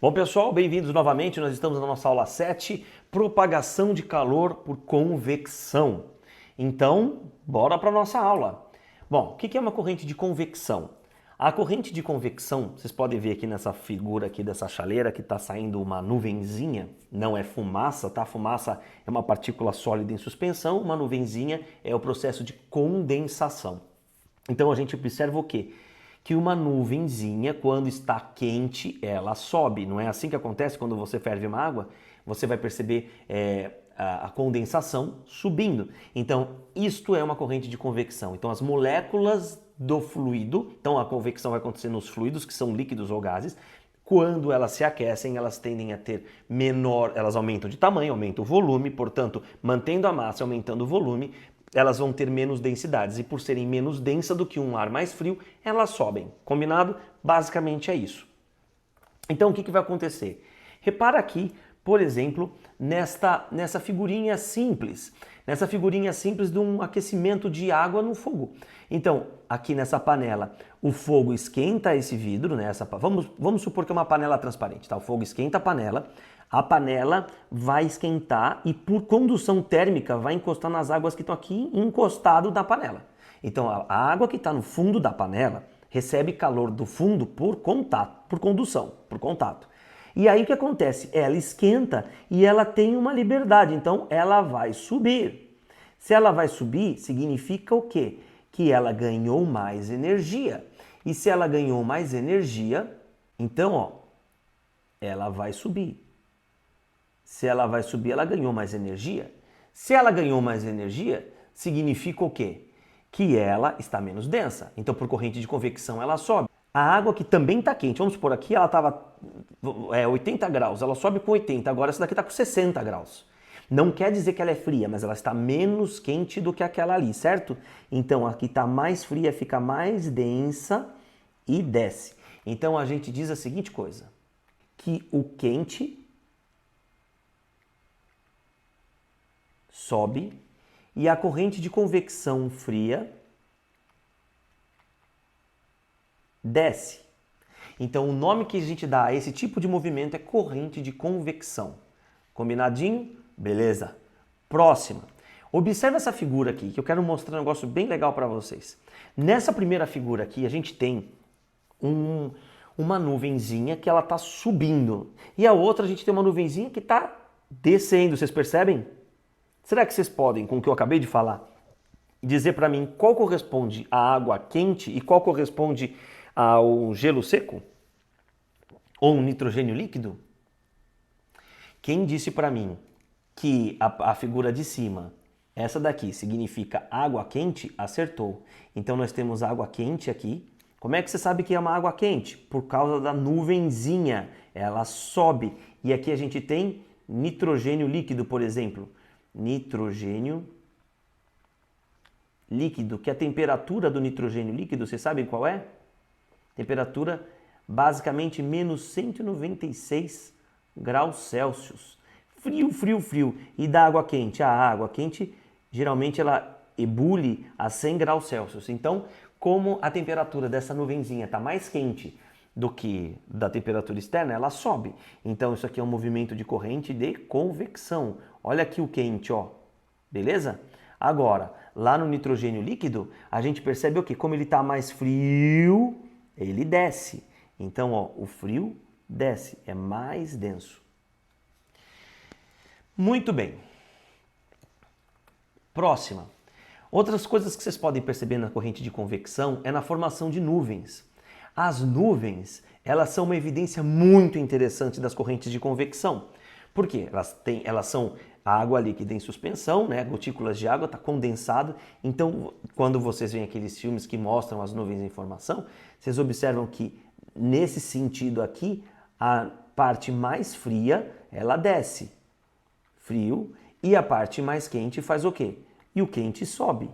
Bom, pessoal, bem-vindos novamente. Nós estamos na nossa aula 7, propagação de calor por convecção. Então, bora para a nossa aula. Bom, o que é uma corrente de convecção? A corrente de convecção, vocês podem ver aqui nessa figura aqui dessa chaleira que está saindo uma nuvenzinha, não é fumaça, tá? Fumaça é uma partícula sólida em suspensão, uma nuvenzinha é o processo de condensação. Então a gente observa o quê? Que uma nuvenzinha, quando está quente, ela sobe. Não é assim que acontece quando você ferve uma água? Você vai perceber a condensação subindo. Então, isto é uma corrente de convecção. Então, as moléculas do fluido, então a convecção vai acontecer nos fluidos, que são líquidos ou gases, quando elas se aquecem, elas tendem a ter menor, elas aumentam de tamanho, aumentam o volume, portanto, mantendo a massa, aumentando o volume, elas vão ter menos densidades. E por serem menos densas do que um ar mais frio, elas sobem. Combinado? Basicamente é isso. Então, o que vai acontecer? Repara aqui, por exemplo, nessa figurinha simples. Nessa figurinha simples de um aquecimento de água no fogo. Então, aqui nessa panela, o fogo esquenta esse vidro, né? Vamos supor que é uma panela transparente, tá? O fogo esquenta a panela vai esquentar e por condução térmica vai encostar nas águas que estão aqui encostado da panela. Então, a água que está no fundo da panela recebe calor do fundo por contato, por condução, por contato. E aí o que acontece? Ela esquenta e ela tem uma liberdade, então ela vai subir. Se ela vai subir, significa o quê? Que ela ganhou mais energia. E se ela ganhou mais energia, então, ó, ela vai subir. Se ela vai subir, ela ganhou mais energia. Se ela ganhou mais energia, significa o quê? Que ela está menos densa. Então, por corrente de convecção, ela sobe. A água que também está quente, vamos supor aqui, ela estava 80 graus, ela sobe com 80, agora essa daqui está com 60 graus. Não quer dizer que ela é fria, mas ela está menos quente do que aquela ali, certo? Então, aqui está mais fria, fica mais densa e desce. Então, a gente diz a seguinte coisa, que o quente sobe e a corrente de convecção fria desce. Então, o nome que a gente dá a esse tipo de movimento é corrente de convecção. Combinadinho? Beleza. Próxima. Observe essa figura aqui, que eu quero mostrar um negócio bem legal para vocês. Nessa primeira figura aqui, a gente tem uma nuvenzinha que ela está subindo. E a outra, a gente tem uma nuvenzinha que está descendo. Vocês percebem? Será que vocês podem, com o que eu acabei de falar, dizer para mim qual corresponde à água quente e qual corresponde ao gelo seco? Ou um nitrogênio líquido? Quem disse para mim que a figura de cima, essa daqui, significa água quente, acertou. Então nós temos água quente aqui. Como é que você sabe que é uma água quente? Por causa da nuvenzinha, ela sobe. E aqui a gente tem nitrogênio líquido, por exemplo. Nitrogênio líquido, que a temperatura do nitrogênio líquido, vocês sabem qual é? Temperatura basicamente menos 196 graus Celsius. Frio, frio, frio. E da água quente? A água quente, geralmente ela ebule a 100 graus Celsius. Então, como a temperatura dessa nuvenzinha está mais quente do que da temperatura externa, ela sobe. Então, isso aqui é um movimento de corrente de convecção. Olha aqui o quente, ó. Beleza? Agora, lá no nitrogênio líquido, a gente percebe o quê? Como ele está mais frio, ele desce. Então, ó, o frio desce, é mais denso. Muito bem. Próxima. Outras coisas que vocês podem perceber na corrente de convecção é na formação de nuvens. As nuvens, elas são uma evidência muito interessante das correntes de convecção. Por quê? Elas são a água líquida em suspensão, né? Gotículas de água, está condensado. Então, quando vocês veem aqueles filmes que mostram as nuvens em formação, vocês observam que, nesse sentido aqui, a parte mais fria, ela desce, frio, e a parte mais quente faz o quê? E o quente sobe.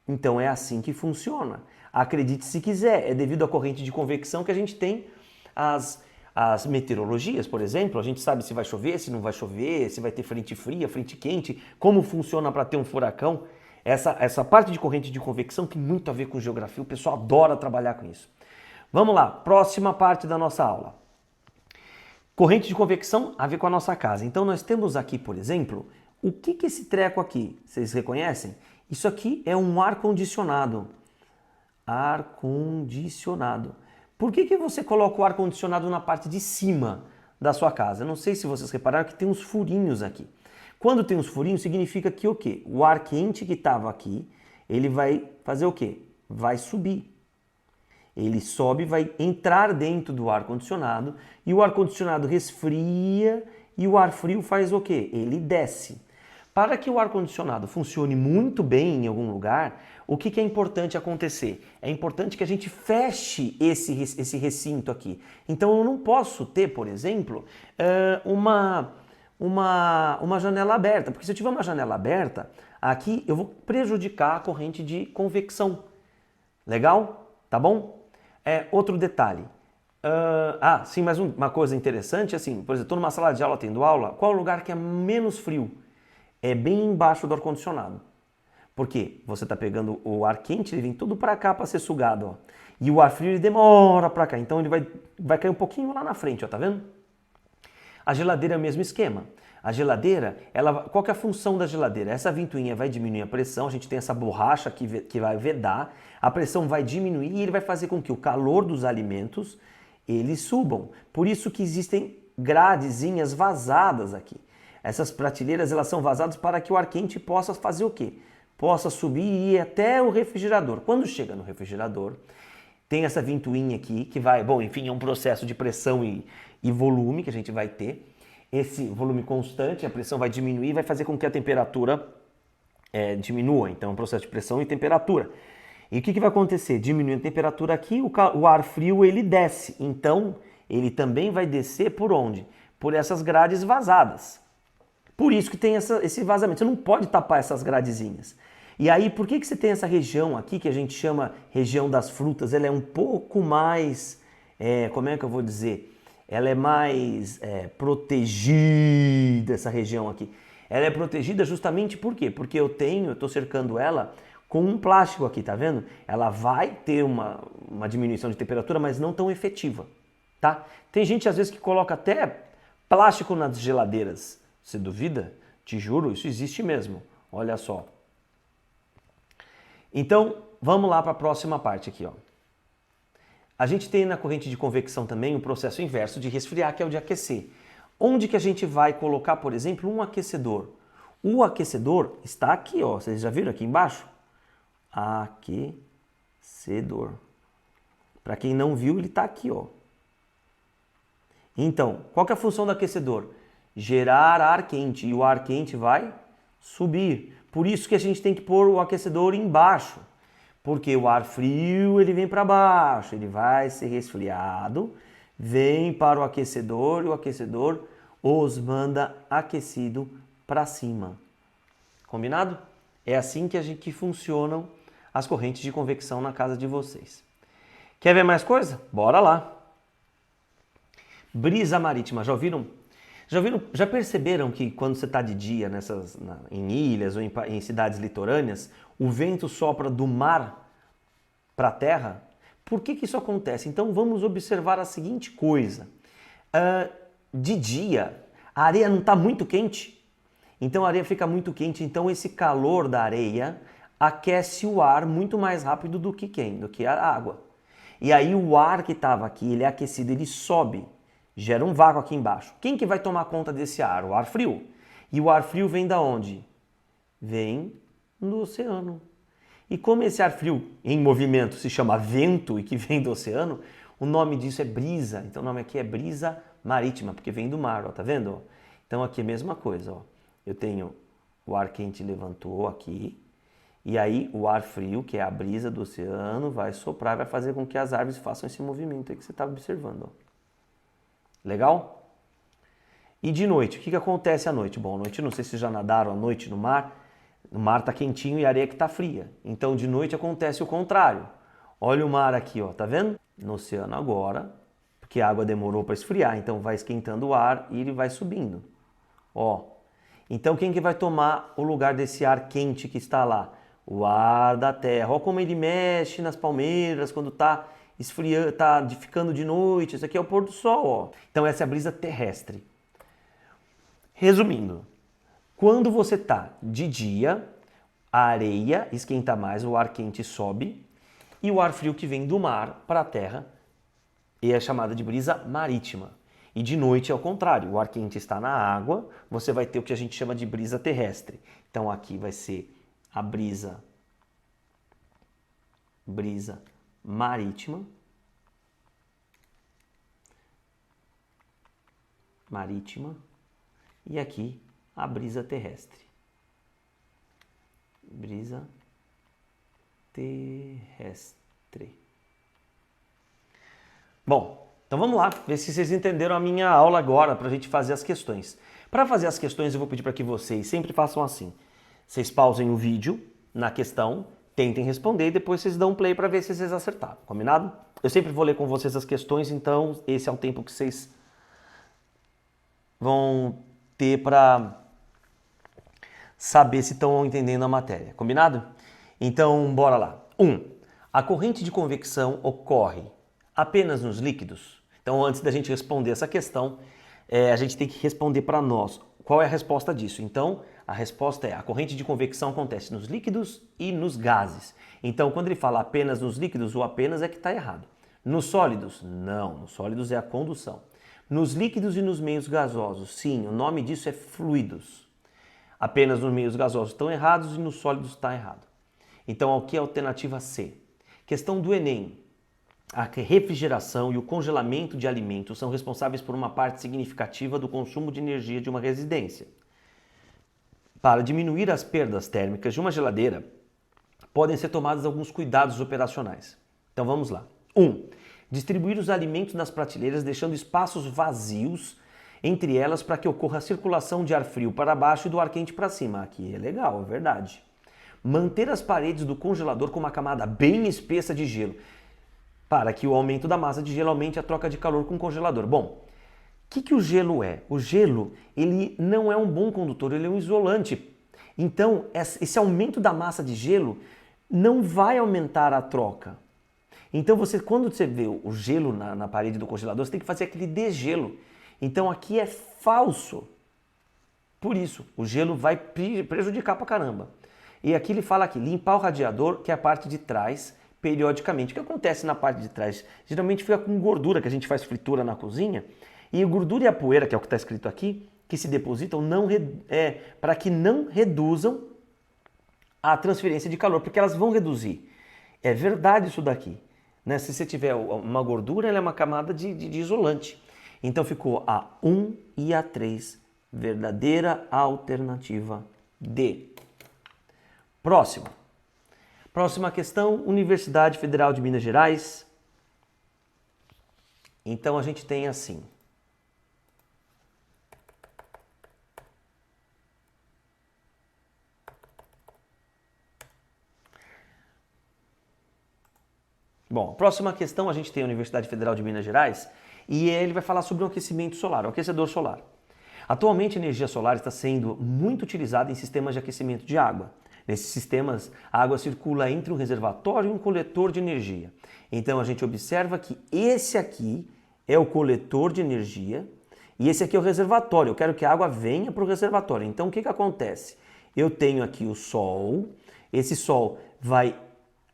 Então, é assim que funciona. Acredite se quiser, é devido à corrente de convecção que a gente tem as meteorologias, por exemplo. A gente sabe se vai chover, se não vai chover, se vai ter frente fria, frente quente, como funciona para ter um furacão. Essa parte de corrente de convecção tem muito a ver com geografia, o pessoal adora trabalhar com isso. Vamos lá, próxima parte da nossa aula. Corrente de convecção a ver com a nossa casa. Então nós temos aqui, por exemplo, o que é esse treco aqui? Vocês reconhecem? Isso aqui é um ar-condicionado. Ar-condicionado. Por que você coloca o ar-condicionado na parte de cima da sua casa? Eu não sei se vocês repararam que tem uns furinhos aqui. Quando tem uns furinhos, significa que o quê? O ar quente que estava aqui, ele vai fazer o quê? Vai subir. Ele sobe, vai entrar dentro do ar-condicionado e o ar-condicionado resfria e o ar frio faz o quê? Ele desce. Para que o ar-condicionado funcione muito bem em algum lugar, o que é importante acontecer? É importante que a gente feche esse recinto aqui. Então eu não posso ter, por exemplo, uma janela aberta, porque se eu tiver uma janela aberta, aqui eu vou prejudicar a corrente de convecção. Legal? Tá bom? Outro detalhe. Sim, mais uma coisa interessante, assim, por exemplo, estou numa sala de aula tendo aula, qual é o lugar que é menos frio? É bem embaixo do ar-condicionado. Por quê? Você está pegando o ar quente, ele vem todo para cá para ser sugado, ó. E o ar frio ele demora para cá, então ele vai cair um pouquinho lá na frente, ó, tá vendo? A geladeira é o mesmo esquema. A geladeira, qual que é a função da geladeira? Essa ventoinha vai diminuir a pressão, a gente tem essa borracha que vai vedar, a pressão vai diminuir e ele vai fazer com que o calor dos alimentos eles subam. Por isso que existem gradezinhas vazadas aqui. Essas prateleiras elas são vazadas para que o ar quente possa fazer o quê? Possa subir e ir até o refrigerador. Quando chega no refrigerador, tem essa ventoinha aqui que vai, é um processo de pressão e volume que a gente vai ter. Esse volume constante, a pressão vai diminuir e vai fazer com que a temperatura diminua. Então é um processo de pressão e temperatura. E o que vai acontecer? Diminuindo a temperatura aqui, o ar frio ele desce. Então ele também vai descer por onde? Por essas grades vazadas. Por isso que tem esse vazamento. Você não pode tapar essas gradezinhas. E aí, por que você tem essa região aqui, que a gente chama região das frutas? Ela é um pouco mais, como é que eu vou dizer? Ela é mais protegida, essa região aqui. Ela é protegida justamente por quê? Porque eu estou cercando ela com um plástico aqui, tá vendo? Ela vai ter uma diminuição de temperatura, mas não tão efetiva, tá? Tem gente às vezes que coloca até plástico nas geladeiras. Você duvida? Te juro, isso existe mesmo. Olha só. Então, vamos lá para a próxima parte aqui, ó. A gente tem na corrente de convecção também o processo inverso de resfriar, que é o de aquecer. Onde que a gente vai colocar, por exemplo, um aquecedor? O aquecedor está aqui, ó. Vocês já viram aqui embaixo? Aquecedor. Para quem não viu, ele está aqui, ó. Então, qual que é a função do aquecedor? Gerar ar quente, e o ar quente vai subir. Por isso que a gente tem que pôr o aquecedor embaixo, porque o ar frio ele vem para baixo, ele vai ser resfriado, vem para o aquecedor e o aquecedor os manda aquecido para cima. Combinado? É assim que funcionam as correntes de convecção na casa de vocês. Quer ver mais coisa? Bora lá! Brisa marítima, já ouviram? Já perceberam que quando você está de dia em ilhas ou em cidades litorâneas, o vento sopra do mar para a terra? Por que isso acontece? Então vamos observar a seguinte coisa. De dia, a areia não está muito quente, então a areia fica muito quente, então esse calor da areia aquece o ar muito mais rápido do que a água. E aí o ar que estava aqui, ele é aquecido, ele sobe. Gera um vácuo aqui embaixo. Quem que vai tomar conta desse ar? O ar frio. E o ar frio vem da onde? Vem do oceano. E como esse ar frio em movimento se chama vento e que vem do oceano, o nome disso é brisa. Então o nome aqui é brisa marítima, porque vem do mar, ó, tá vendo? Então aqui é a mesma coisa, ó. Eu tenho o ar quente levantou aqui, e aí o ar frio, que é a brisa do oceano, vai soprar, vai fazer com que as árvores façam esse movimento aí que você está observando, ó. Legal? E de noite, o que acontece à noite? Bom, à noite, não sei se já nadaram à noite no mar tá quentinho e a areia que tá fria. Então de noite acontece o contrário. Olha o mar aqui, ó, tá vendo? No oceano agora, porque a água demorou para esfriar, então vai esquentando o ar e ele vai subindo. Ó. Então quem que vai tomar o lugar desse ar quente que está lá? O ar da terra. Olha como ele mexe nas palmeiras quando tá esfriando, tá ficando de noite, isso aqui é o pôr do sol, ó. Então essa é a brisa terrestre. Resumindo, quando você tá de dia, a areia esquenta mais, o ar quente sobe, e o ar frio que vem do mar para a terra é chamada de brisa marítima. E de noite é o contrário, o ar quente está na água, você vai ter o que a gente chama de brisa terrestre. Então aqui vai ser a brisa marítima. E aqui a brisa terrestre. Brisa terrestre. Bom, então vamos lá, ver se vocês entenderam a minha aula agora para a gente fazer as questões. Para fazer as questões eu vou pedir para que vocês sempre façam assim. Vocês pausem o vídeo na questão, tentem responder e depois vocês dão um play para ver se vocês acertaram, combinado? Eu sempre vou ler com vocês as questões, então esse é o tempo que vocês vão ter para saber se estão entendendo a matéria, combinado? Então, bora lá. 1. A corrente de convecção ocorre apenas nos líquidos? Então, antes da gente responder essa questão, a gente tem que responder para nós. Qual é a resposta disso? Então, a resposta é: a corrente de convecção acontece nos líquidos e nos gases. Então, quando ele fala apenas nos líquidos, o apenas é que está errado. Nos sólidos? Não, nos sólidos é a condução. Nos líquidos e nos meios gasosos? Sim, o nome disso é fluidos. Apenas nos meios gasosos estão errados e nos sólidos está errado. Então, aqui é a alternativa C. Questão do Enem. A refrigeração e o congelamento de alimentos são responsáveis por uma parte significativa do consumo de energia de uma residência. Para diminuir as perdas térmicas de uma geladeira, podem ser tomados alguns cuidados operacionais. Então vamos lá. 1. Distribuir os alimentos nas prateleiras, deixando espaços vazios entre elas para que ocorra a circulação de ar frio para baixo e do ar quente para cima. Aqui é legal, é verdade. Manter as paredes do congelador com uma camada bem espessa de gelo, para que o aumento da massa de gelo aumente a troca de calor com o congelador. Bom, o que o gelo é? O gelo, ele não é um bom condutor, ele é um isolante. Então, esse aumento da massa de gelo não vai aumentar a troca. Então, quando você vê o gelo na parede do congelador, você tem que fazer aquele degelo. Então, aqui é falso. Por isso, o gelo vai prejudicar pra caramba. E aqui ele fala aqui, limpar o radiador, que é a parte de trás, periodicamente. O que acontece na parte de trás? Geralmente fica com gordura, que a gente faz fritura na cozinha, e a gordura e a poeira, que é o que está escrito aqui, que se depositam para que não reduzam a transferência de calor, porque elas vão reduzir. É verdade isso daqui. Né? Se você tiver uma gordura, ela é uma camada de isolante. Então ficou a 1 e a 3, verdadeira alternativa D. Próxima questão, Universidade Federal de Minas Gerais. Então a gente tem assim. Bom, próxima questão, a gente tem a Universidade Federal de Minas Gerais e ele vai falar sobre o aquecimento solar, o aquecedor solar. Atualmente a energia solar está sendo muito utilizada em sistemas de aquecimento de água. Nesses sistemas, a água circula entre um reservatório e um coletor de energia. Então a gente observa que esse aqui é o coletor de energia e esse aqui é o reservatório. Eu quero que a água venha para o reservatório. Então o que acontece? Eu tenho aqui o Sol, esse Sol vai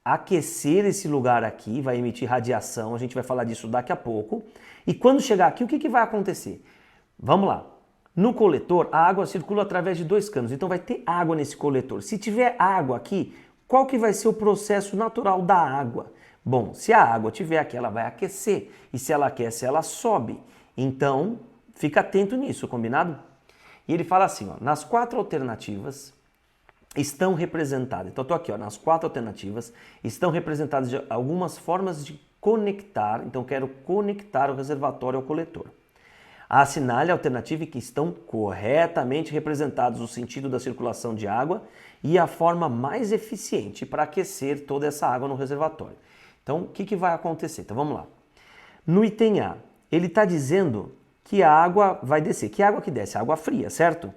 aquecer esse lugar aqui, vai emitir radiação, a gente vai falar disso daqui a pouco. E quando chegar aqui, o que vai acontecer? Vamos lá. No coletor, a água circula através de 2 canos, então vai ter água nesse coletor. Se tiver água aqui, qual que vai ser o processo natural da água? Bom, se a água tiver aqui, ela vai aquecer, e se ela aquece, ela sobe. Então, fica atento nisso, combinado? E ele fala assim, ó, nas 4 alternativas estão representadas, então eu tô aqui, ó, nas 4 alternativas estão representadas algumas formas de conectar, então eu quero conectar o reservatório ao coletor. Assinale a alternativa em que estão corretamente representados o sentido da circulação de água e a forma mais eficiente para aquecer toda essa água no reservatório. Então, o que vai acontecer? Então, vamos lá. No item A, ele está dizendo que a água vai descer. Que água que desce? Água fria, certo?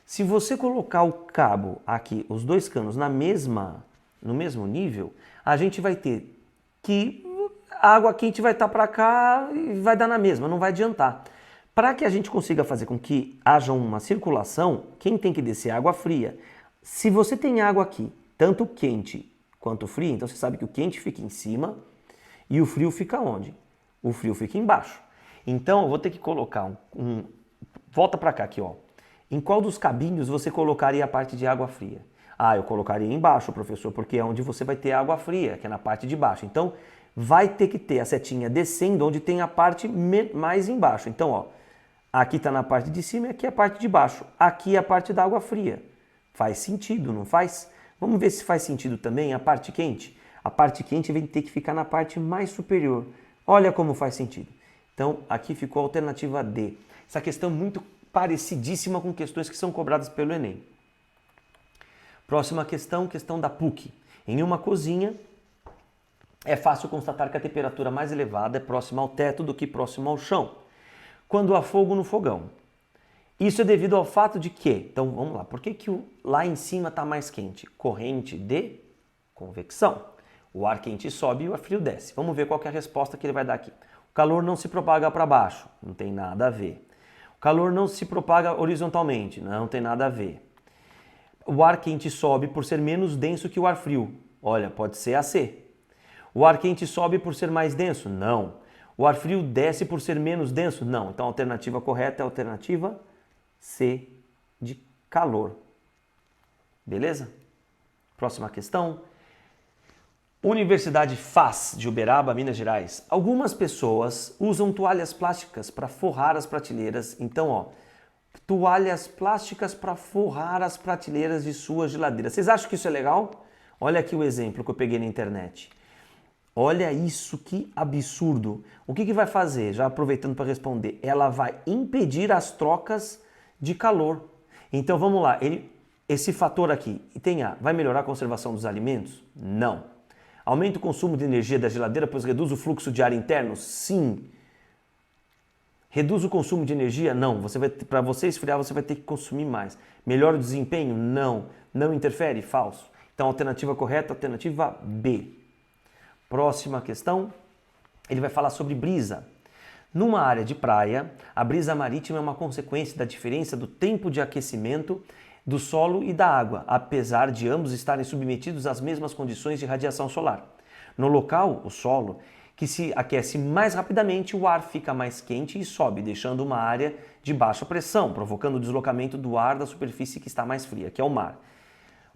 Se você colocar o cabo aqui, os 2 canos no mesmo nível, a gente vai ter que a água quente vai estar para cá e vai dar na mesma, não vai adiantar. Para que a gente consiga fazer com que haja uma circulação, quem tem que descer é a água fria. Se você tem água aqui, tanto quente quanto fria, então você sabe que o quente fica em cima e o frio fica onde? O frio fica embaixo. Então eu vou ter que colocar volta para cá aqui, ó. Em qual dos cabinhos você colocaria a parte de água fria? Ah, eu colocaria embaixo, professor, porque é onde você vai ter água fria, que é na parte de baixo. Então vai ter que ter a setinha descendo onde tem a parte mais embaixo. Então, ó, aqui está na parte de cima e aqui é a parte de baixo. Aqui é a parte da água fria. Faz sentido, não faz? Vamos ver se faz sentido também a parte quente. A parte quente vai ter que ficar na parte mais superior. Olha como faz sentido. Então, aqui ficou a alternativa D. Essa questão é muito parecidíssima com questões que são cobradas pelo Enem. Próxima questão, questão da PUC. Em uma cozinha, é fácil constatar que a temperatura mais elevada é próxima ao teto do que próxima ao chão, quando há fogo no fogão. Isso é devido ao fato de que, então vamos lá, por que lá em cima está mais quente? Corrente de convecção. O ar quente sobe e o ar frio desce. Vamos ver qual que é a resposta que ele vai dar aqui. O calor não se propaga para baixo, não tem nada a ver. O calor não se propaga horizontalmente, não tem nada a ver. O ar quente sobe por ser menos denso que o ar frio. Olha, pode ser AC. O ar quente sobe por ser mais denso? Não. O ar frio desce por ser menos denso? Não. Então a alternativa correta é a alternativa C, de calor. Beleza? Próxima questão. Universidade FAS de Uberaba, Minas Gerais. Algumas pessoas usam toalhas plásticas para forrar as prateleiras. Então, ó, toalhas plásticas para forrar as prateleiras de sua geladeira. Vocês acham que isso é legal? Olha aqui o exemplo que eu peguei na internet. Olha isso, que absurdo. O que vai fazer? Já aproveitando para responder, ela vai impedir as trocas de calor. Então vamos lá, esse fator aqui, item A, vai melhorar a conservação dos alimentos? Não. Aumenta o consumo de energia da geladeira, pois reduz o fluxo de ar interno? Sim. Reduz o consumo de energia? Não. Para você esfriar, você vai ter que consumir mais. Melhora o desempenho? Não. Não interfere? Falso. Então, alternativa correta, alternativa B. Próxima questão, ele vai falar sobre brisa. Numa área de praia, a brisa marítima é uma consequência da diferença do tempo de aquecimento do solo e da água, apesar de ambos estarem submetidos às mesmas condições de radiação solar. No local, o solo, que se aquece mais rapidamente, o ar fica mais quente e sobe, deixando uma área de baixa pressão, provocando o deslocamento do ar da superfície que está mais fria, que é o mar.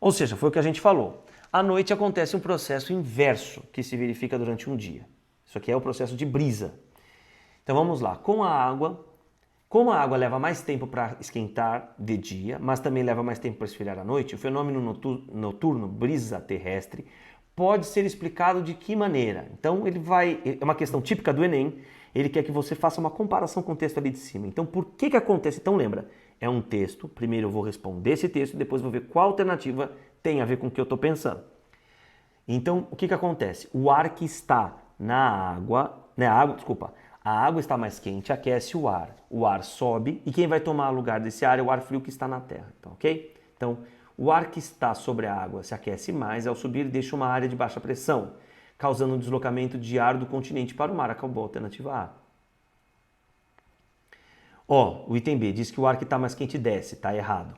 Ou seja, foi o que a gente falou. À noite acontece um processo inverso que se verifica durante um dia. Isso aqui é o processo de brisa. Então vamos lá. Como a água leva mais tempo para esquentar de dia, mas também leva mais tempo para esfriar à noite, o fenômeno noturno, brisa terrestre, pode ser explicado de que maneira? Então é uma questão típica do Enem, ele quer que você faça uma comparação com o texto ali de cima. Então por que acontece? Então lembra, é um texto, primeiro eu vou responder esse texto, depois vou ver qual alternativa tem a ver com o que eu estou pensando. Então o que acontece? O ar que está na água, a água está mais quente, aquece o ar sobe e quem vai tomar lugar desse ar é o ar frio que está na terra, então, ok? Então, o ar que está sobre a água se aquece mais, ao subir deixa uma área de baixa pressão, causando um deslocamento de ar do continente para o mar. Acabou a alternativa A. Ó, o item B diz que o ar que está mais quente desce, está errado.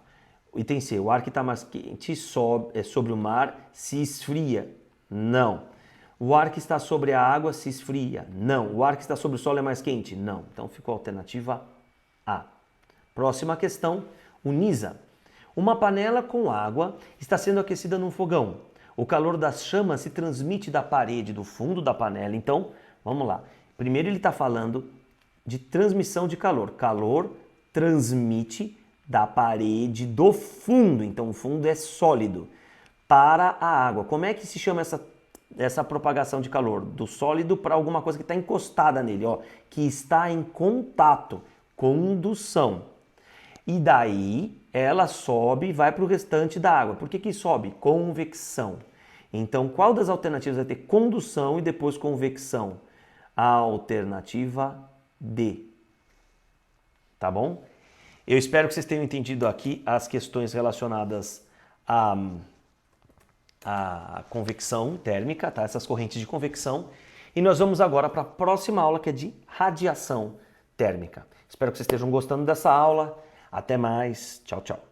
O item C, o ar que está mais quente sobre o mar se esfria, não. O ar que está sobre a água se esfria, não. O ar que está sobre o solo é mais quente, não. Então ficou a alternativa A. Próxima questão, Unisa. Uma panela com água está sendo aquecida num fogão. O calor das chamas se transmite da parede do fundo da panela. Então, vamos lá. Primeiro ele está falando de transmissão de calor. Calor transmite da parede do fundo. Então, o fundo é sólido. Para a água. Como é que se chama essa propagação de calor? Do sólido para alguma coisa que está encostada nele, ó, que está em contato. Condução. E daí ela sobe e vai para o restante da água. Por que sobe? Convecção. Então, qual das alternativas vai ter condução e depois convecção? A alternativa D. Tá bom? Eu espero que vocês tenham entendido aqui as questões relacionadas à convecção térmica, tá? Essas correntes de convecção. E nós vamos agora para a próxima aula, que é de radiação térmica. Espero que vocês estejam gostando dessa aula. Até mais. Tchau, tchau.